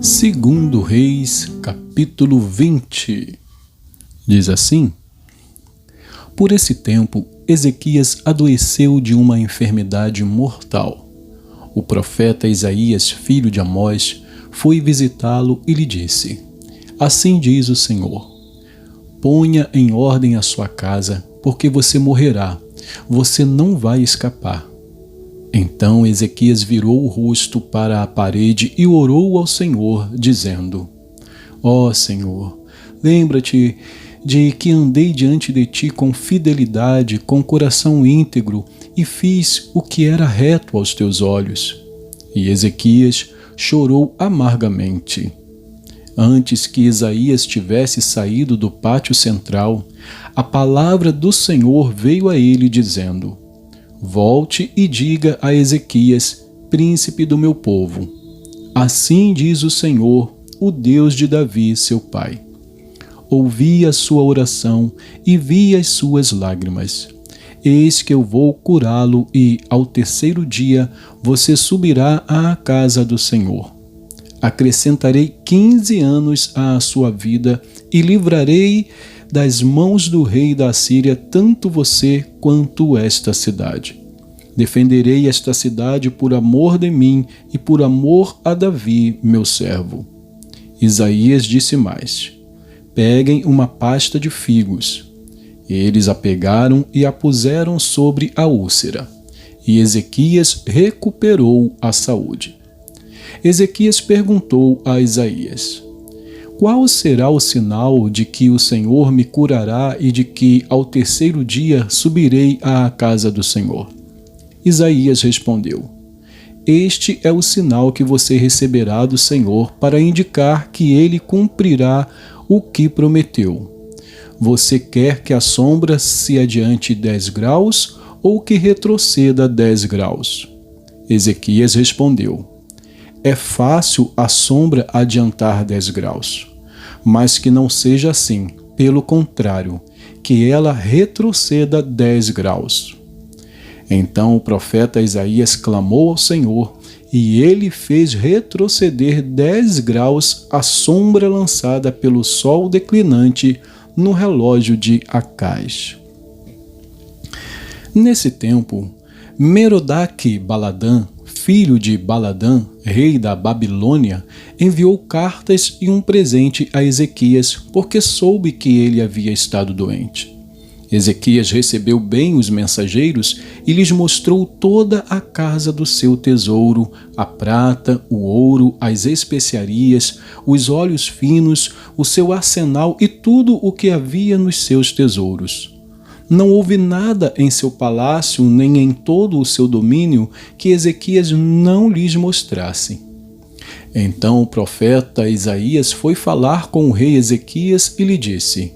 Segundo Reis, capítulo 20, diz assim: Por esse tempo, Ezequias adoeceu de uma enfermidade mortal. O profeta Isaías, filho de Amós, foi visitá-lo e lhe disse: Assim diz o Senhor: Ponha em ordem a sua casa, porque você morrerá, você não vai escapar. Então Ezequias virou o rosto para a parede e orou ao Senhor, dizendo: Ó Senhor, lembra-te de que andei diante de ti com fidelidade, com coração íntegro, e fiz o que era reto aos teus olhos. E Ezequias chorou amargamente. Antes que Isaías tivesse saído do pátio central, a palavra do Senhor veio a ele, dizendo: Volte e diga a Ezequias, príncipe do meu povo: Assim diz o Senhor, o Deus de Davi, seu pai. Ouvi a sua oração e vi as suas lágrimas. Eis que eu vou curá-lo e, ao terceiro dia, você subirá à casa do Senhor. Acrescentarei 15 anos à sua vida e livrarei das mãos do rei da Assíria tanto você quanto esta cidade. Defenderei esta cidade por amor de mim e por amor a Davi, meu servo. Isaías disse mais: Peguem uma pasta de figos. Eles a pegaram e a puseram sobre a úlcera, e Ezequias recuperou a saúde. Ezequias perguntou a Isaías: Qual será o sinal de que o Senhor me curará e de que ao terceiro dia subirei à casa do Senhor? Isaías respondeu: Este é o sinal que você receberá do Senhor para indicar que ele cumprirá o que prometeu. Você quer que a sombra se adiante 10 graus ou que retroceda 10 graus? Ezequias respondeu: É fácil a sombra adiantar 10 graus, mas que não seja assim, pelo contrário, que ela retroceda 10 graus. Então o profeta Isaías clamou ao Senhor, e ele fez retroceder 10 graus a sombra lançada pelo sol declinante no relógio de Acaz. Nesse tempo, Merodach-Baladã, filho de Baladã, rei da Babilônia, enviou cartas e um presente a Ezequias, porque soube que ele havia estado doente. Ezequias recebeu bem os mensageiros e lhes mostrou toda a casa do seu tesouro, a prata, o ouro, as especiarias, os óleos finos, o seu arsenal e tudo o que havia nos seus tesouros. Não houve nada em seu palácio nem em todo o seu domínio que Ezequias não lhes mostrasse. Então o profeta Isaías foi falar com o rei Ezequias e lhe disse: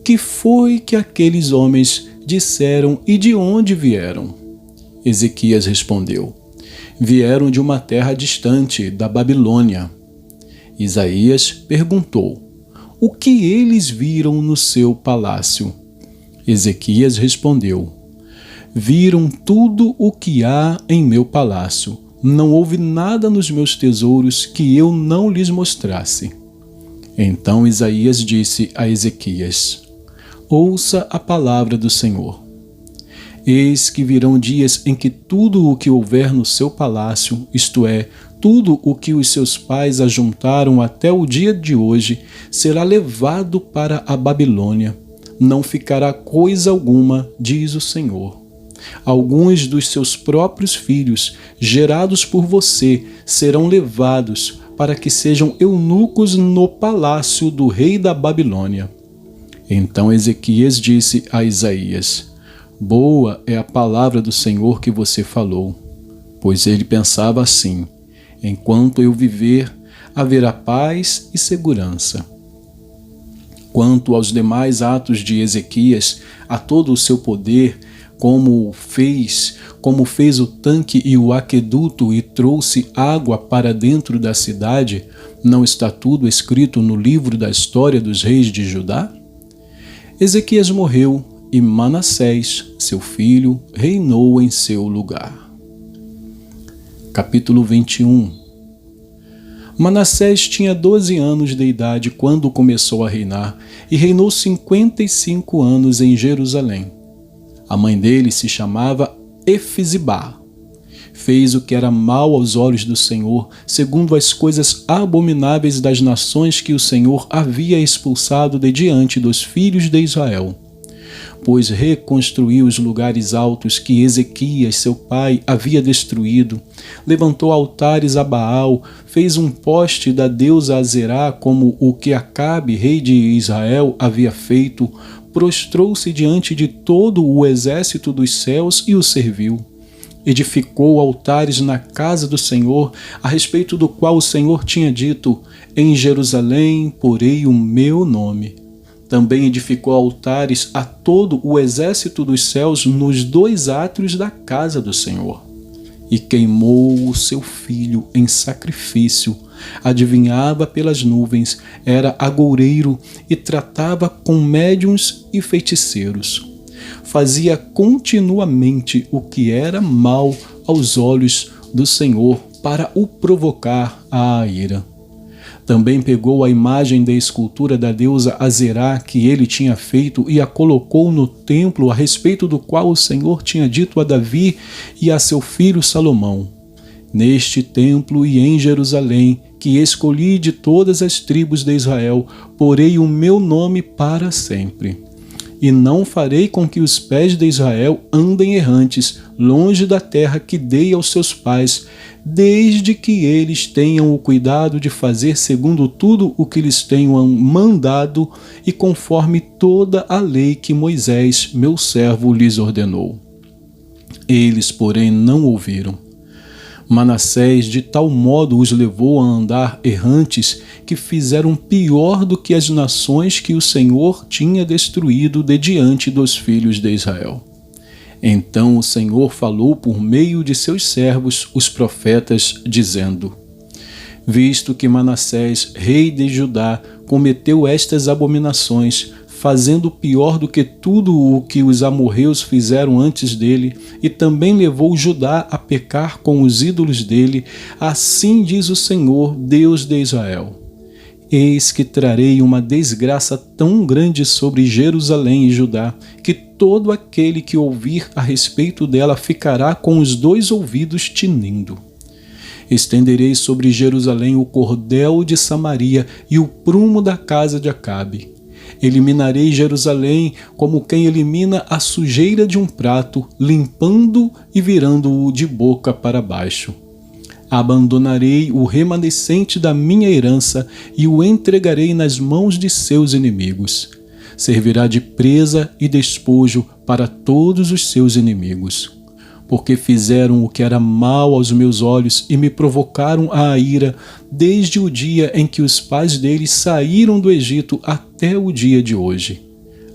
Que foi que aqueles homens disseram e de onde vieram? Ezequias respondeu: Vieram de uma terra distante, da Babilônia. Isaías perguntou: O que eles viram no seu palácio? Ezequias respondeu: Viram tudo o que há em meu palácio. Não houve nada nos meus tesouros que eu não lhes mostrasse. Então Isaías disse a Ezequias: Ouça a palavra do Senhor. Eis que virão dias em que tudo o que houver no seu palácio, isto é, tudo o que os seus pais ajuntaram até o dia de hoje, será levado para a Babilônia. Não ficará coisa alguma, diz o Senhor. Alguns dos seus próprios filhos, gerados por você, serão levados para que sejam eunucos no palácio do rei da Babilônia. Então Ezequias disse a Isaías: Boa é a palavra do Senhor que você falou. Pois ele pensava assim: enquanto eu viver, haverá paz e segurança. Quanto aos demais atos de Ezequias, a todo o seu poder, como fez o tanque e o aqueduto e trouxe água para dentro da cidade, não está tudo escrito no livro da história dos reis de Judá? Ezequias morreu e Manassés, seu filho, reinou em seu lugar. Capítulo 21. Manassés tinha 12 anos de idade quando começou a reinar e reinou 55 anos em Jerusalém. A mãe dele se chamava Efizibá. Fez o que era mal aos olhos do Senhor, segundo as coisas abomináveis das nações que o Senhor havia expulsado de diante dos filhos de Israel. Pois reconstruiu os lugares altos que Ezequias, seu pai, havia destruído, levantou altares a Baal, fez um poste da deusa Azerá como o que Acabe, rei de Israel, havia feito, prostrou-se diante de todo o exército dos céus e o serviu. Edificou altares na casa do Senhor, a respeito do qual o Senhor tinha dito: em Jerusalém porei o meu nome. Também edificou altares a todo o exército dos céus nos 2 átrios da casa do Senhor. E queimou o seu filho em sacrifício, adivinhava pelas nuvens, era agoureiro e tratava com médiuns e feiticeiros. Fazia continuamente o que era mal aos olhos do Senhor para o provocar à ira. Também pegou a imagem da escultura da deusa Azerá que ele tinha feito e a colocou no templo a respeito do qual o Senhor tinha dito a Davi e a seu filho Salomão: neste templo e em Jerusalém, que escolhi de todas as tribos de Israel, porei o meu nome para sempre. E não farei com que os pés de Israel andem errantes, longe da terra que dei aos seus pais, desde que eles tenham o cuidado de fazer segundo tudo o que lhes tenho mandado e conforme toda a lei que Moisés, meu servo, lhes ordenou. Eles, porém, não ouviram. Manassés de tal modo os levou a andar errantes que fizeram pior do que as nações que o Senhor tinha destruído de diante dos filhos de Israel. Então o Senhor falou por meio de seus servos, os profetas, dizendo: visto que Manassés, rei de Judá, cometeu estas abominações, fazendo pior do que tudo o que os amorreus fizeram antes dele, e também levou Judá a pecar com os ídolos dele, assim diz o Senhor, Deus de Israel: eis que trarei uma desgraça tão grande sobre Jerusalém e Judá, que todo aquele que ouvir a respeito dela ficará com os 2 ouvidos tinindo. Estenderei sobre Jerusalém o cordel de Samaria e o prumo da casa de Acabe. Eliminarei Jerusalém como quem elimina a sujeira de um prato, limpando e virando-o de boca para baixo. Abandonarei o remanescente da minha herança e o entregarei nas mãos de seus inimigos. Servirá de presa e despojo para todos os seus inimigos. Porque fizeram o que era mal aos meus olhos e me provocaram à ira, desde o dia em que os pais deles saíram do Egito até o dia de hoje.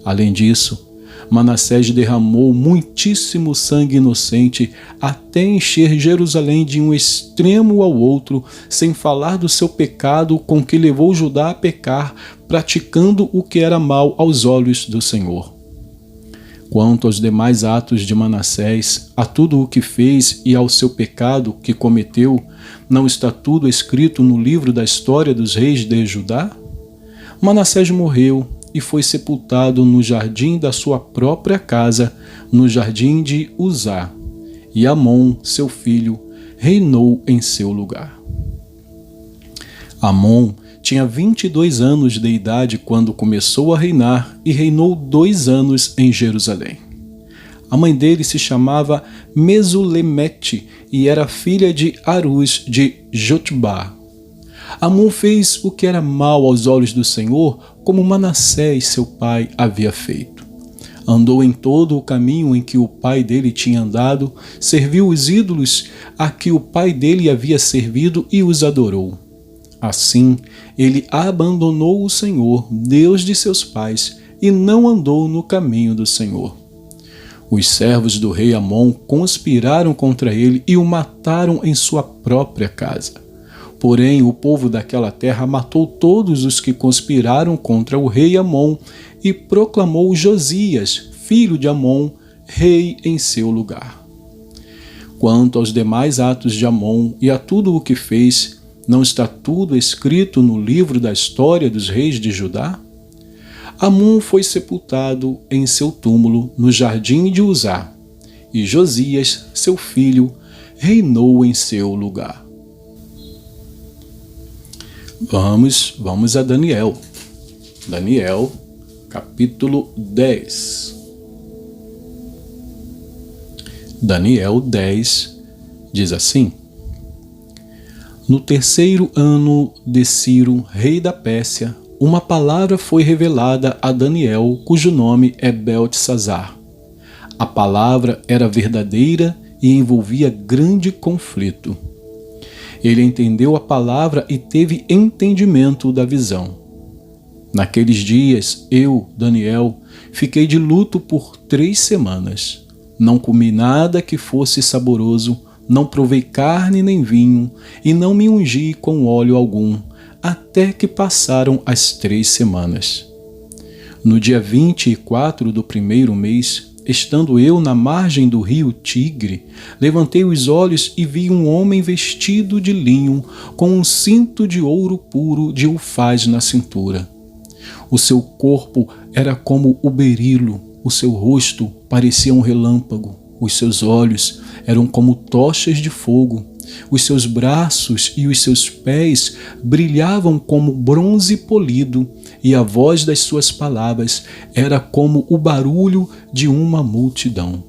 Além disso, Manassés derramou muitíssimo sangue inocente, até encher Jerusalém de um extremo ao outro, sem falar do seu pecado com que levou Judá a pecar, praticando o que era mal aos olhos do Senhor. Quanto aos demais atos de Manassés, a tudo o que fez e ao seu pecado que cometeu, não está tudo escrito no livro da história dos reis de Judá? Manassés morreu e foi sepultado no jardim da sua própria casa, no jardim de Uzá, e Amon, seu filho, reinou em seu lugar. Amon tinha 22 anos de idade quando começou a reinar e reinou 2 anos em Jerusalém. A mãe dele se chamava Mesulemete e era filha de Aruz de Jotbá. Amon fez o que era mal aos olhos do Senhor, como Manassés, seu pai, havia feito. Andou em todo o caminho em que o pai dele tinha andado, serviu os ídolos a que o pai dele havia servido e os adorou. Assim, ele abandonou o Senhor, Deus de seus pais, e não andou no caminho do Senhor. Os servos do rei Amon conspiraram contra ele e o mataram em sua própria casa. Porém, o povo daquela terra matou todos os que conspiraram contra o rei Amon e proclamou Josias, filho de Amon, rei em seu lugar. Quanto aos demais atos de Amon e a tudo o que fez, não está tudo escrito no livro da história dos reis de Judá? Amon foi sepultado em seu túmulo no jardim de Uzá, e Josias, seu filho, reinou em seu lugar. Vamos a Daniel. Daniel, capítulo 10. Daniel 10 diz assim: No terceiro ano de Ciro, rei da Pérsia, uma palavra foi revelada a Daniel, cujo nome é Beltesazar. A palavra era verdadeira e envolvia grande conflito. Ele entendeu a palavra e teve entendimento da visão. Naqueles dias, eu, Daniel, fiquei de luto por 3 semanas. Não comi nada que fosse saboroso, não provei carne nem vinho, e não me ungi com óleo algum, até que passaram as 3 semanas. No dia 24 do primeiro mês, estando eu na margem do rio Tigre, levantei os olhos e vi um homem vestido de linho, com um cinto de ouro puro de Ufaz na cintura. O seu corpo era como o berilo, o seu rosto parecia um relâmpago, os seus olhos eram como tochas de fogo, os seus braços e os seus pés brilhavam como bronze polido, e a voz das suas palavras era como o barulho de uma multidão.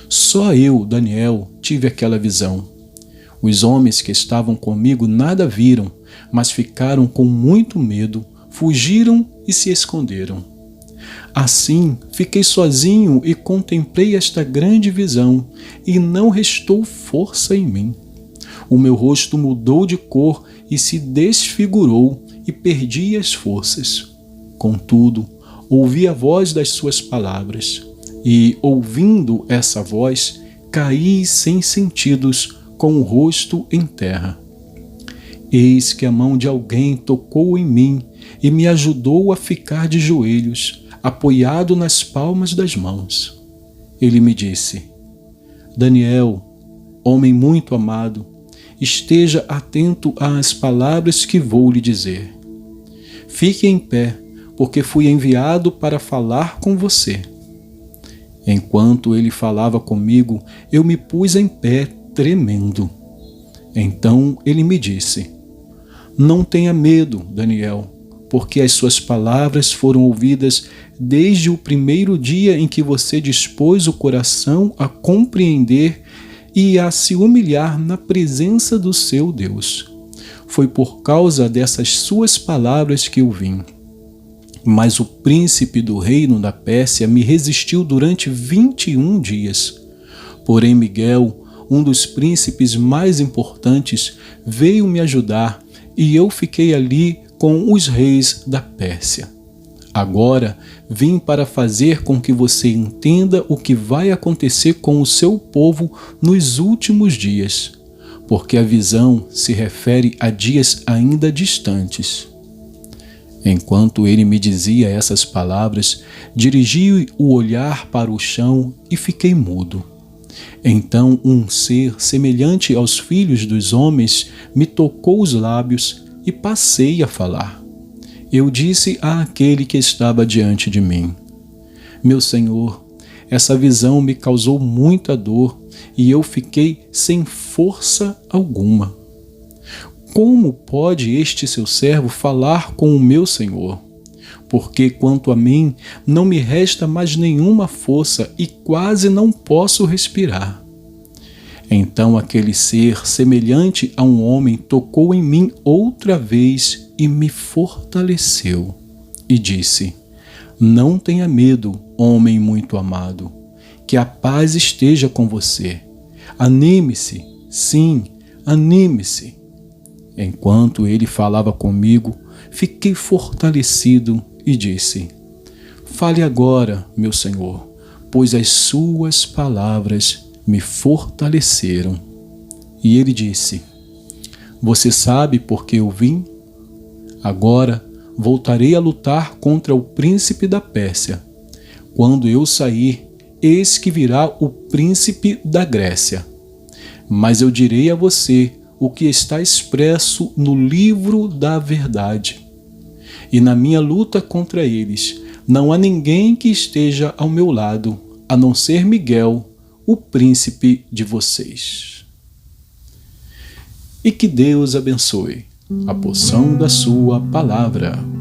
Só eu, Daniel, tive aquela visão. Os homens que estavam comigo nada viram, mas ficaram com muito medo, fugiram e se esconderam. Assim, fiquei sozinho e contemplei esta grande visão, e não restou força em mim. O meu rosto mudou de cor e se desfigurou, e perdi as forças. Contudo, ouvi a voz das suas palavras, e, ouvindo essa voz, caí sem sentidos, com o rosto em terra. Eis que a mão de alguém tocou em mim e me ajudou a ficar de joelhos, apoiado nas palmas das mãos. Ele me disse: Daniel, homem muito amado, esteja atento às palavras que vou lhe dizer. Fique em pé, porque fui enviado para falar com você. Enquanto ele falava comigo, eu me pus em pé, tremendo. Então ele me disse: Não tenha medo, Daniel, porque as suas palavras foram ouvidas desde o primeiro dia em que você dispôs o coração a compreender e a se humilhar na presença do seu Deus. Foi por causa dessas suas palavras que eu vim. Mas o príncipe do reino da Pérsia me resistiu durante 21 dias. Porém Miguel, um dos príncipes mais importantes, veio me ajudar, e eu fiquei ali com os reis da Pérsia. Agora vim para fazer com que você entenda o que vai acontecer com o seu povo nos últimos dias, porque a visão se refere a dias ainda distantes. Enquanto ele me dizia essas palavras, dirigi o olhar para o chão e fiquei mudo. Então um ser semelhante aos filhos dos homens me tocou os lábios e passei a falar. Eu disse àquele que estava diante de mim: Meu Senhor, essa visão me causou muita dor e eu fiquei sem força alguma. Como pode este seu servo falar com o meu Senhor? Porque quanto a mim, não me resta mais nenhuma força e quase não posso respirar. Então aquele ser, semelhante a um homem, tocou em mim outra vez e me fortaleceu. E disse: Não tenha medo, homem muito amado, que a paz esteja com você. Anime-se, sim, anime-se. Enquanto ele falava comigo, fiquei fortalecido e disse: Fale agora, meu Senhor, pois as suas palavras me fortaleceram. E ele disse: Você sabe por que eu vim? Agora voltarei a lutar contra o príncipe da Pérsia. Quando eu sair, eis que virá o príncipe da Grécia. Mas eu direi a você o que está expresso no livro da verdade. E na minha luta contra eles, não há ninguém que esteja ao meu lado, a não ser Miguel, o príncipe de vocês. E que Deus abençoe a porção da sua palavra.